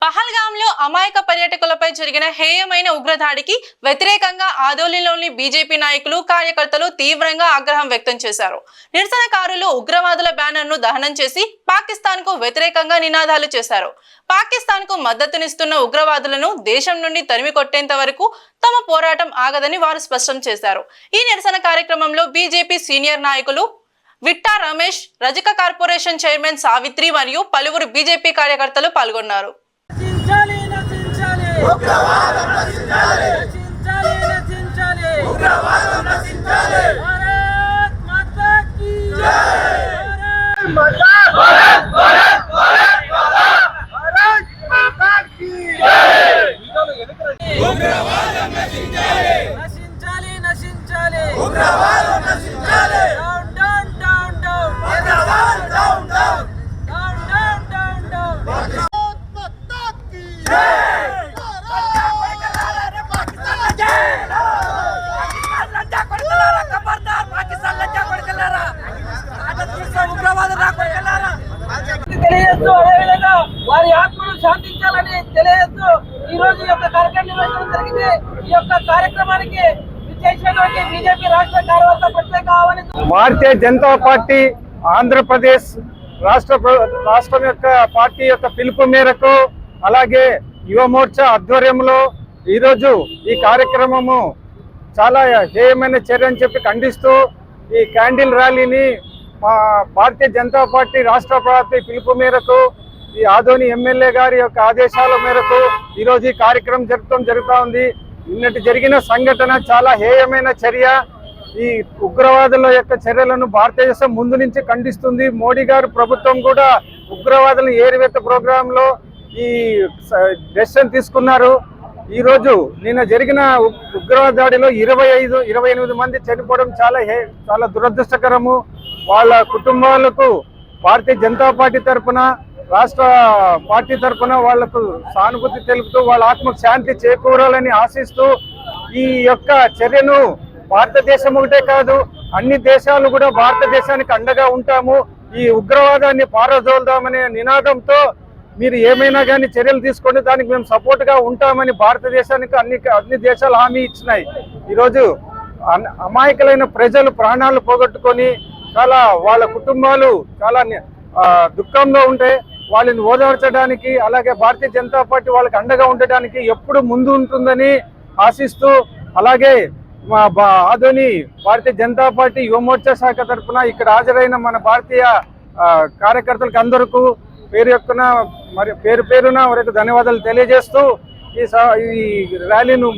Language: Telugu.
పహల్గాంలో అమాయక పర్యాటకులపై జరిగిన హేయమైన ఉగ్రదాడికి వ్యతిరేకంగా ఆదోనిలోని బీజేపీ నాయకులు కార్యకర్తలు తీవ్రంగా ఆగ్రహం వ్యక్తం చేశారు. నిరసనకారులు ఉగ్రవాదుల బ్యానర్ను దహనం చేసి పాకిస్తాన్కు వ్యతిరేకంగా నినాదాలు చేశారు. పాకిస్తాన్కు మద్దతునిస్తున్న ఉగ్రవాదులను దేశం నుండి తరిమి కొట్టేంత వరకు తమ పోరాటం ఆగదని వారు స్పష్టం చేశారు. ఈ నిరసన కార్యక్రమంలో బీజేపీ సీనియర్ నాయకులు విట్టా రమేష్, రజక కార్పొరేషన్ చైర్మన్ సావిత్రి మరియు పలువురు బీజేపీ కార్యకర్తలు పాల్గొన్నారు. వారి ఆత్మను శాంతించాలని తెలియజేస్తూ ఈ రోజు ఈ యొక్క కార్యక్రమం నిర్వహించడం జరిగింది. ఈ యొక్క కార్యక్రమానికి విచ్చేసినటువంటి బీజేపీ రాష్ట్ర కార్యవర్గ ప్రత్యేక ఆహ్వానించారు. భారతీయ జనతా పార్టీ ఆంధ్రప్రదేశ్ రాష్ట్రం యొక్క పార్టీ యొక్క పిలుపు మేరకు అలాగే యువ మోర్చా ఆధ్వర్యంలో ఈరోజు ఈ కార్యక్రమము చాలా హేయమైన చర్య అని చెప్పి ఖండిస్తూ ఈ క్యాండిల్ ర్యాలీని భారతీయ జనతా పార్టీ రాష్ట్ర పార్టీ పిలుపు మేరకు ఈ ఆదోని ఎమ్మెల్యే గారి యొక్క ఆదేశాల మేరకు ఈరోజు ఈ కార్యక్రమం జరుగుతూ ఉంది. నిన్నటి జరిగిన సంఘటన చాలా హేయమైన చర్య. ఈ ఉగ్రవాదుల యొక్క చర్యలను భారతదేశం ముందు నుంచి ఖండిస్తుంది. మోడీ గారు ప్రభుత్వం కూడా ఉగ్రవాదులను ఏరివేత ప్రోగ్రాంలో ఈ డెసిషన్ తీసుకున్నారు. ఈరోజు నిన్న జరిగిన ఉగ్రవాద దాడిలో 28 మంది చనిపోవడం చాలా దురదృష్టకరము. వాళ్ళ కుటుంబాలకు భారతీయ జనతా పార్టీ తరఫున రాష్ట్ర పార్టీ తరఫున వాళ్లకు సానుభూతి తెలుపుతూ వాళ్ళ ఆత్మకు శాంతి చేకూరాలని ఆశిస్తూ ఈ యొక్క చర్యను భారతదేశం ఒకటే కాదు అన్ని దేశాలు కూడా భారతదేశానికి అండగా ఉంటాము, ఈ ఉగ్రవాదాన్ని పారదోల్దామనే నినాదంతో మీరు ఏమైనా కానీ చర్యలు తీసుకోండి, దానికి మేము సపోర్ట్ గా ఉంటామని భారతదేశానికి అన్ని దేశాలు హామీ ఇచ్చినాయి. ఈరోజు అమాయకులైన ప్రజలు ప్రాణాలు పోగొట్టుకొని వాళ్ళ కుటుంబాలు చాలా దుఃఖంలో ఉంటే వాళ్ళని ఓదార్చడానికి అలాగే భారతీయ జనతా పార్టీ వాళ్ళకి అండగా ఉండడానికి ఎప్పుడు ముందు ఉంటుందని ఆశిస్తూ అలాగే ఆదోని భారతీయ జనతా పార్టీ యువ మోర్చా శాఖ తరఫున ఇక్కడ హాజరైన మన భారతీయ కార్యకర్తలకు అందరికీ పేరు పేరున వారికి ధన్యవాదాలు తెలియజేస్తూ ఈ ర్యాలీను